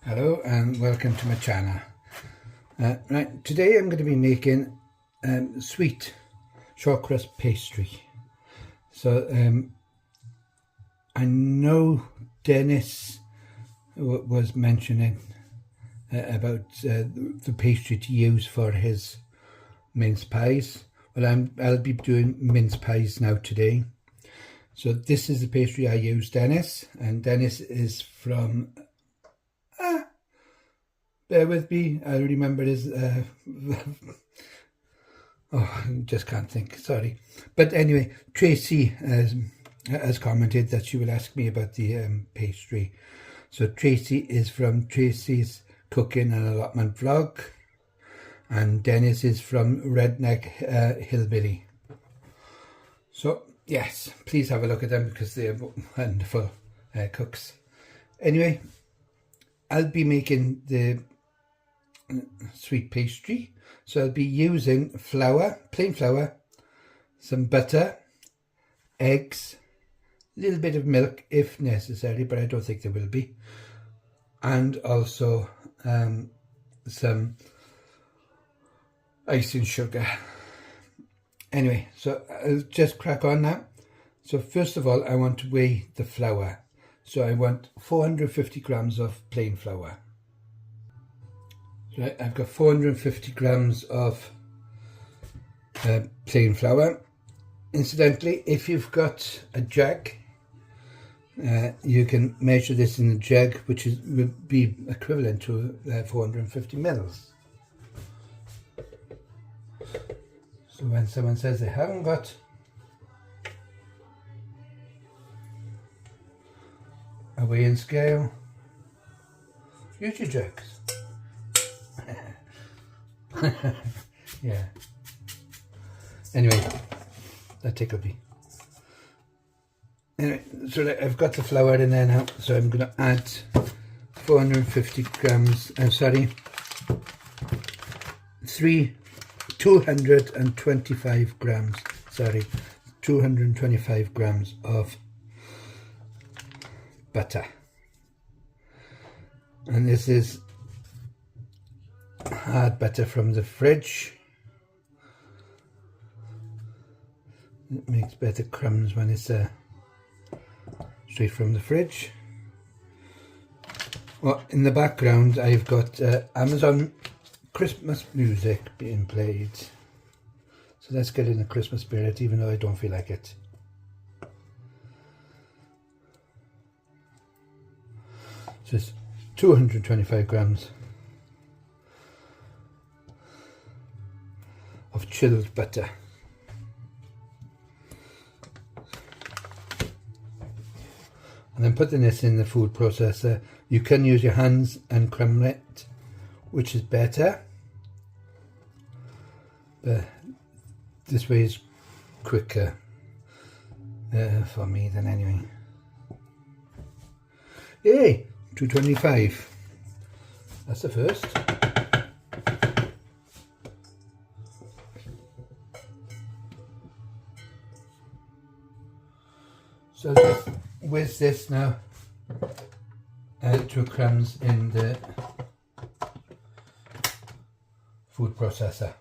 Hello and welcome to my channel. Right, today I'm going to be making sweet short crust pastry. So I know Dennis was mentioning about the pastry to use for his mince pies. Well, I'll be doing mince pies now today. So this is the pastry I use, Dennis, and Dennis is from bear with me, I remember his, I just can't think, sorry. But anyway, Tracy has commented that she will ask me about the pastry. So Tracy is from Tracy's Cooking and Allotment vlog, and Dennis is from Redneck Hillbilly. So yes, please have a look at them because they're wonderful cooks. Anyway, I'll be making the sweet pastry, so I'll be using flour, plain flour, some butter, eggs, a little bit of milk if necessary, but I don't think there will be, and also some icing sugar. Anyway, so I'll just crack on now. So first of all, I want to weigh the flour. So I want 450 grams of plain flour. Right, I've got 450 grams of plain flour. Incidentally, if you've got a jug, you can measure this in a jug, which would be equivalent to 450 mils. So when someone says they haven't got a weighing scale, use your jugs. Yeah. Anyway, that tickled me. Anyway, so I've got the flour in there now, so I'm going to add 450 grams, 225 grams, 225 grams of butter. And this is hard butter from the fridge. It makes better crumbs when it's straight from the fridge. Well, in the background I've got Amazon Christmas music being played. So let's get in the Christmas spirit, even though I don't feel like it. So it's 225 grams of chilled butter. And then putting this in the food processor. You can use your hands and crumble it, which is better, but this way is quicker for me than anyway. Yay, 225. That's the first. So just whiz this now to crumbs in the food processor.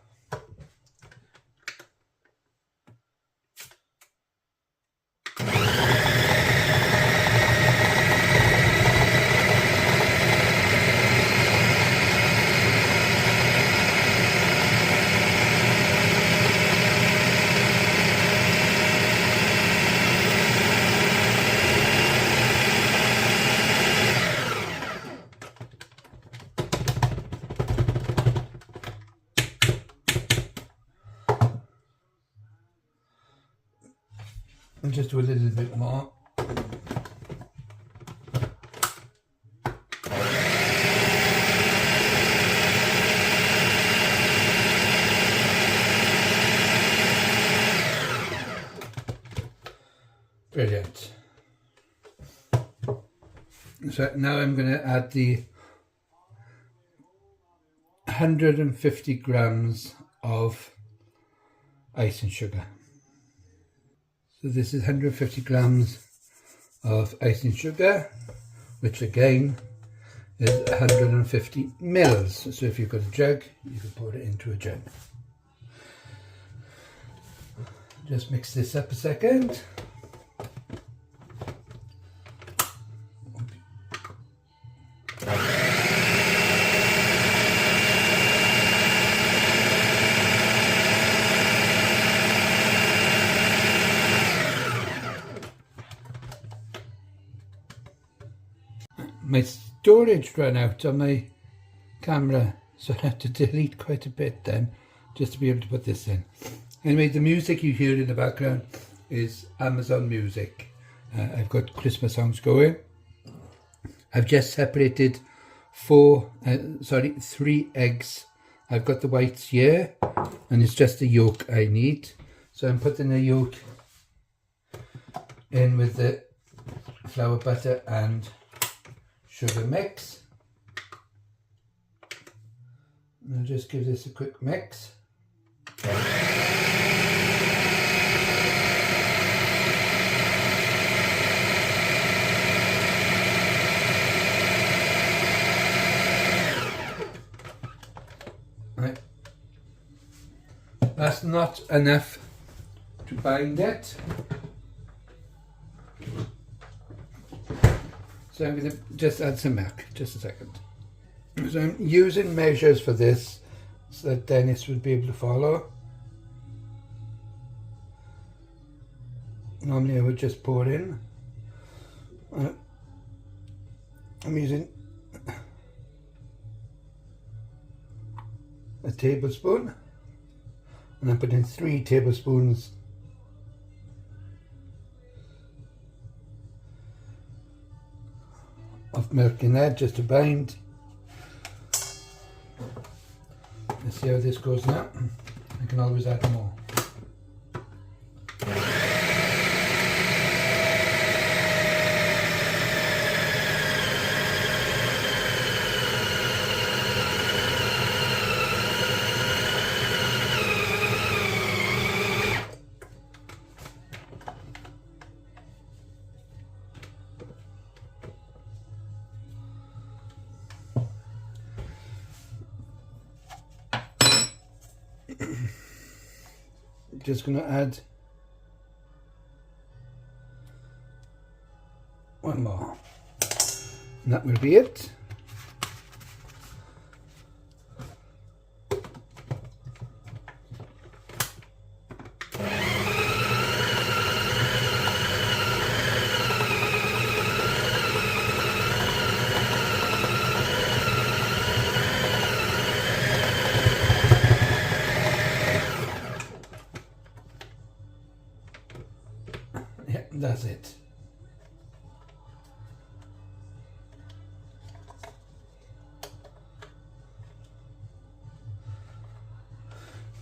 And just do a little bit more. Brilliant. So now I'm going to add the 150 grams of icing sugar. So this is 150 grams of icing sugar, which again is 150 mils. So if you've got a jug, you can pour it into a jug. Just mix this up a second. My storage ran out on my camera, so I had to delete quite a bit then just to be able to put this in. Anyway, the music you hear in the background is Amazon Music. I've got Christmas songs going. I've just separated 3 eggs. I've got the whites here, and it's just the yolk I need. So I'm putting the yolk in with the flour, butter and sugar mix. And I'll just give this a quick mix. Right. That's not enough to bind it. So I'm going to just add some milk, just a second. So I'm using measures for this so that Dennis would be able to follow. Normally I would just pour in. I'm using a tablespoon, and I'm putting 3 tablespoons of milk in there just to bind. Let's see how this goes now. I can always add more. Just going to add 1 more, and that will be it. Yeah, that's it.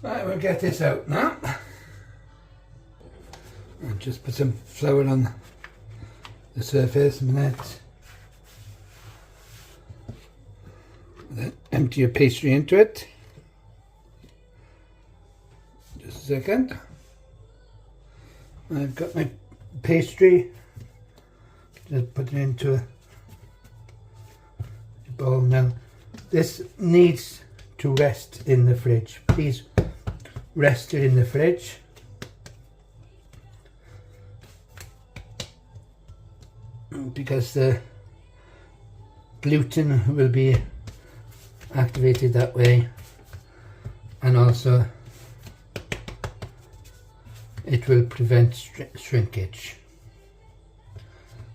Right, we'll get this out now. And just put some flour on the surface a minute. Then empty your pastry into it. Just a second. I've got my pastry. Just put it into a bowl now. This needs to rest in the fridge. Please rest it in the fridge. Because the gluten will be activated that way, and also it will prevent shrinkage,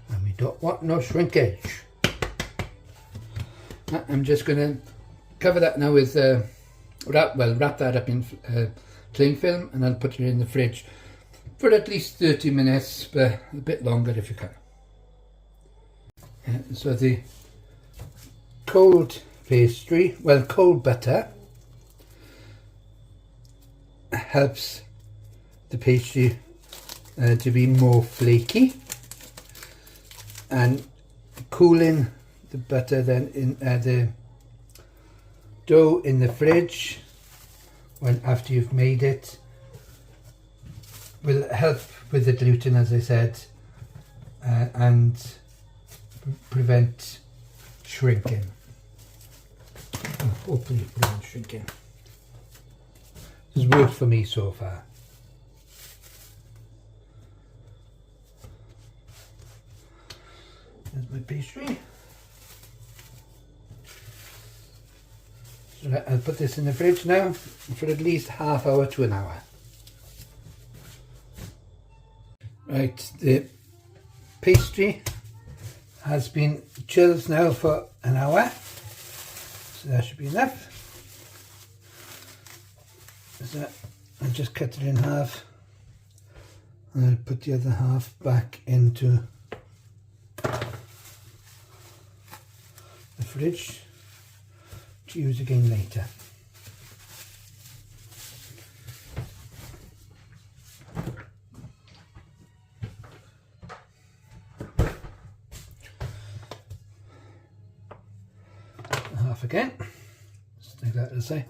and we don't want no shrinkage. I'm just going to cover that now with wrap that up in cling film, and I'll put it in the fridge for at least 30 minutes, but a bit longer if you can. So the cold pastry, well, cold butter helps the pastry to be more flaky, and cooling the butter then in the dough in the fridge after you've made it will help with the gluten, as I said, and prevent shrinking. Hopefully it won't shrinking. It's worked for me so far. There's my pastry. So I'll put this in the fridge now for at least half hour to an hour. Right, the pastry has been chilled now for an hour, so that should be enough. So I'll just cut it in half and I'll put the other half back into the fridge to use again later. Half again, stick that aside.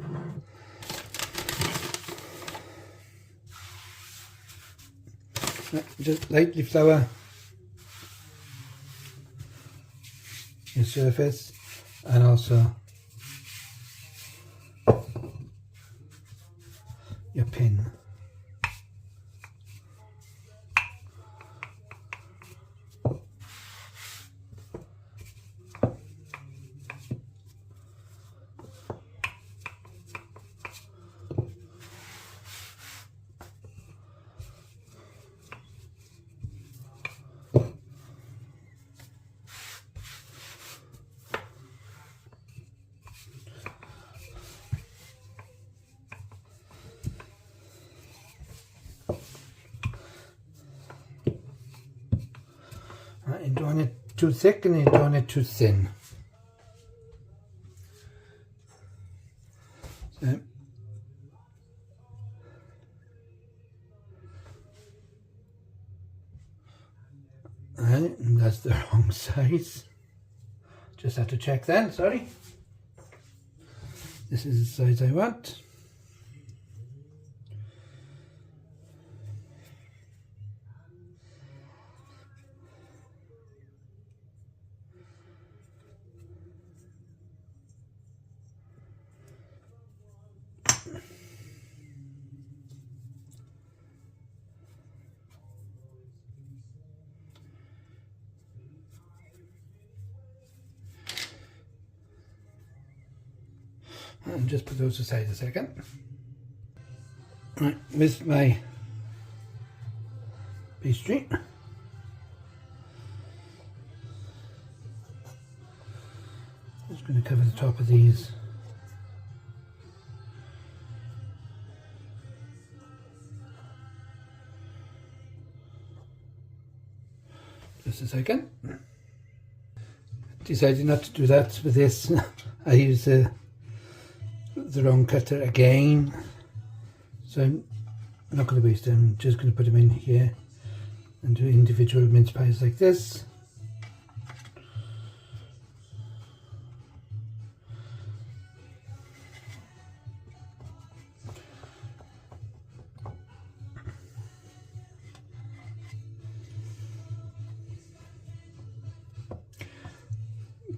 Just lightly flour your surface and also your pin. You don't want it too thick and you don't want it too thin. So, and that's the wrong size. Just have to check then, sorry. This is the size I want. And just put those aside a second. Right, with my pastry, just going to cover the top of these. Just a second. Decided not to do that with this. I use the wrong cutter again, so I'm not going to waste them. I'm just going to put them in here and do individual mince pies like this.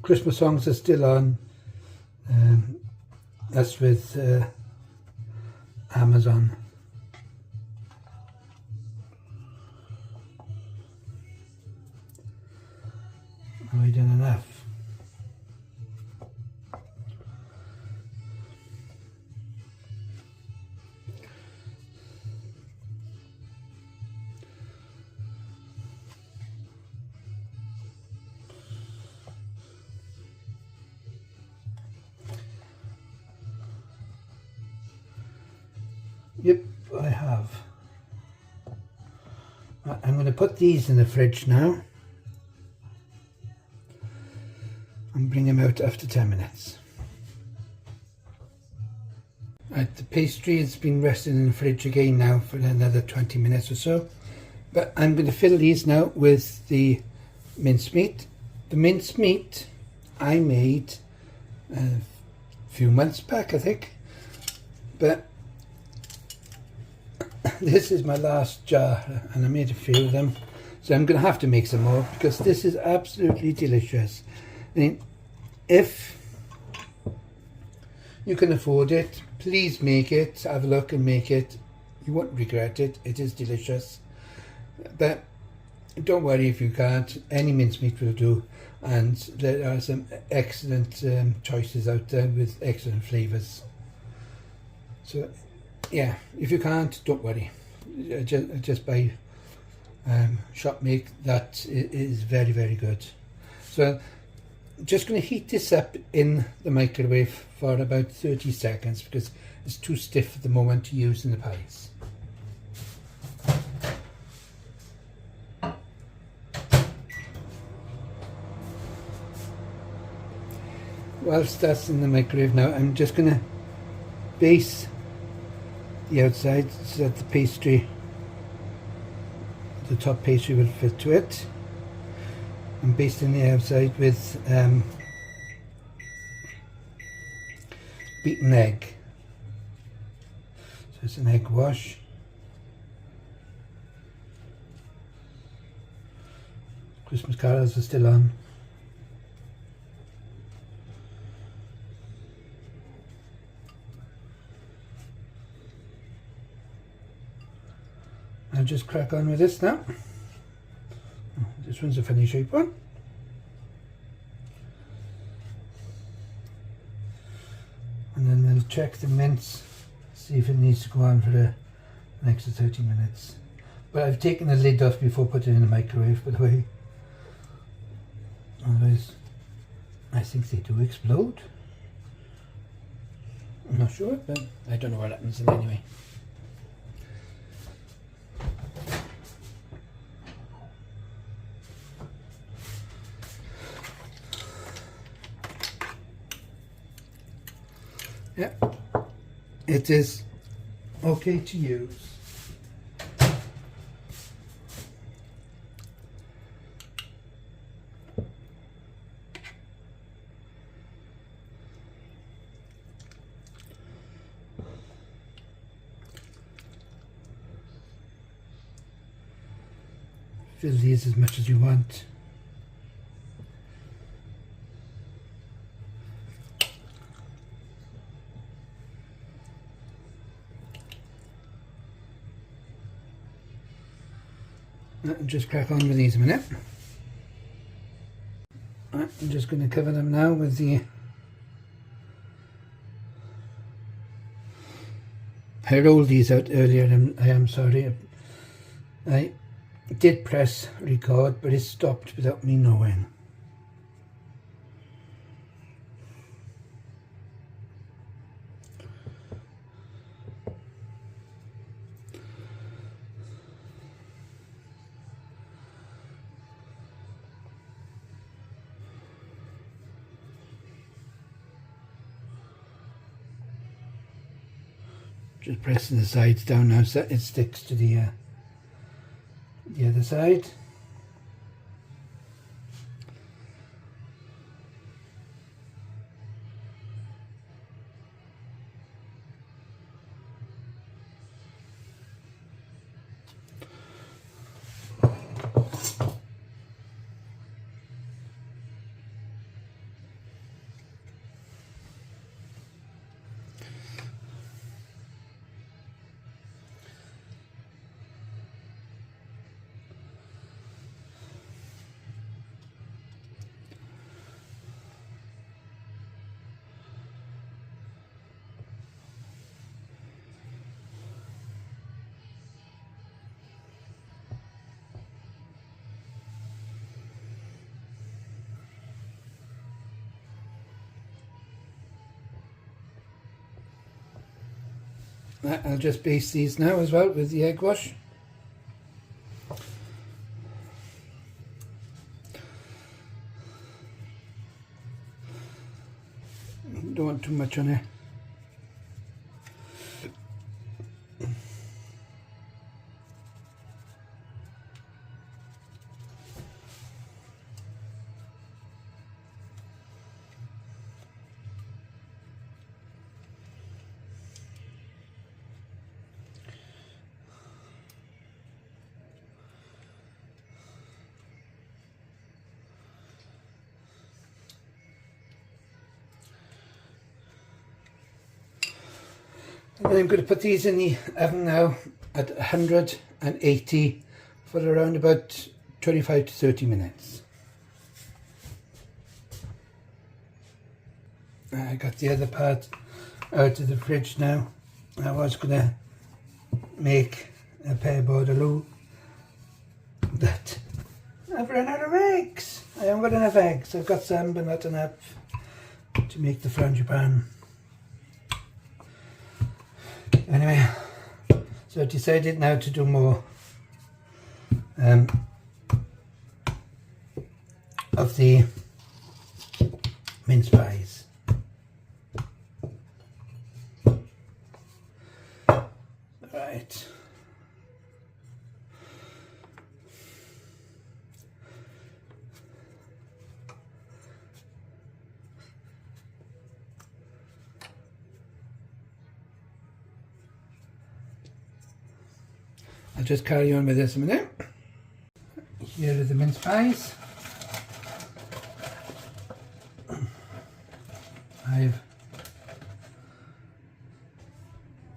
Christmas songs are still on. That's with Amazon. Have I done enough? Yep, I have. I'm going to put these in the fridge now and bring them out after 10 minutes. Right, the pastry has been resting in the fridge again now for another 20 minutes or so. But I'm going to fill these now with the mincemeat. The mincemeat I made a few months back, I think. But this is my last jar and I made a few of them, so I'm going to have to make some more because this is absolutely delicious. I mean, if you can afford it, please make it. Have a look and make it. You won't regret it. It is delicious. But don't worry if you can't. Any mincemeat will do. And there are some excellent choices out there with excellent flavours. So yeah, if you can't, don't worry. Just buy shop make. That is very, very good. So just going to heat this up in the microwave for about 30 seconds because it's too stiff at the moment to use in the pies. Whilst that's in the microwave now, I'm just going to base the outside so that the pastry, the top pastry will fit to it. I'm basting the outside with beaten egg. So it's an egg wash. Christmas carols are still on. I'll just crack on with this now. This one's a funny shape one. And then we'll check the mince, see if it needs to go on for an extra 30 minutes. But I've taken the lid off before putting it in the microwave, by the way. Otherwise, I think they do explode. I'm not sure, but I don't know what happens in anyway. Yeah, it is okay to use. Fill these as much as you want. Just crack on with these a minute. I'm just going to cover them now with the... I rolled these out earlier and I am sorry. I did press record, but it stopped without me knowing. Just pressing the sides down now so it sticks to the other side. I'll just baste these now as well with the egg wash. Don't want too much on it. And then I'm going to put these in the oven now at 180 for around about 25 to 30 minutes. I got the other part out of the fridge now. I was going to make a pear bordeloo, but I've run out of eggs. I haven't got enough eggs. I've got some, but not enough to make the frangipane. Anyway, so I decided now to do more of the mince pies. Right. I'll just carry on with this a minute. Here are the mince pies. I've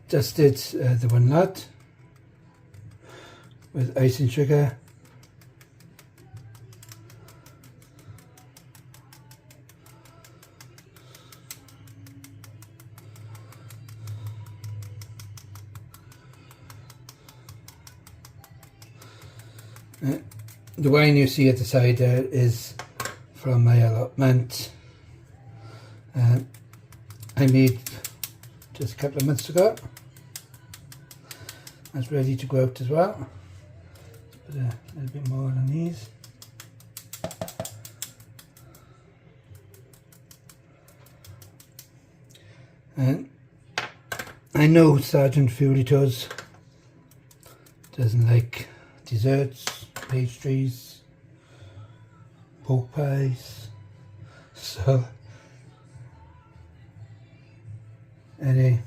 dusted the one lot with icing sugar. The wine you see at the side there is from my allotment. I made just a couple of months ago. That's ready to go out as well. Put a little bit more on these. And I know Sergeant Furito's doesn't like desserts, pastries, pork pies, so anyway,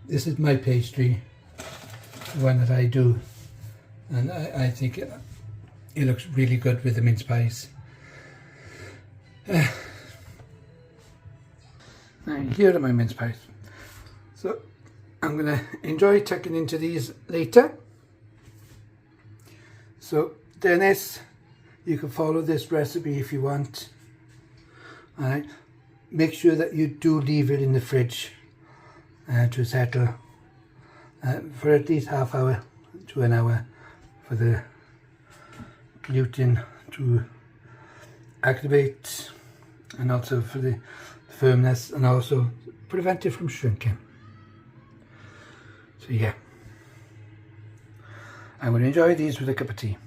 this is my pastry, the one that I do, and I think it looks really good with the mince pies. Now here are my mince pies, so I'm going to enjoy tucking into these later. So Dennis, you can follow this recipe if you want. Alright, make sure that you do leave it in the fridge to settle for at least half hour to an hour for the gluten to activate, and also for the firmness, and also prevent it from shrinking. So yeah, I will enjoy these with a cup of tea.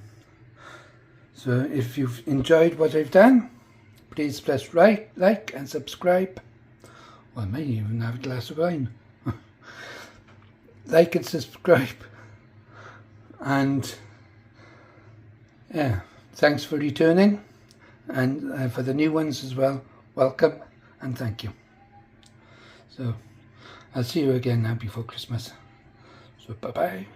So if you've enjoyed what I've done, please press like and subscribe. Well, I may even have a glass of wine. Like and subscribe. And yeah, thanks for returning, and for the new ones as well, welcome and thank you. So I'll see you again now before Christmas. So bye bye.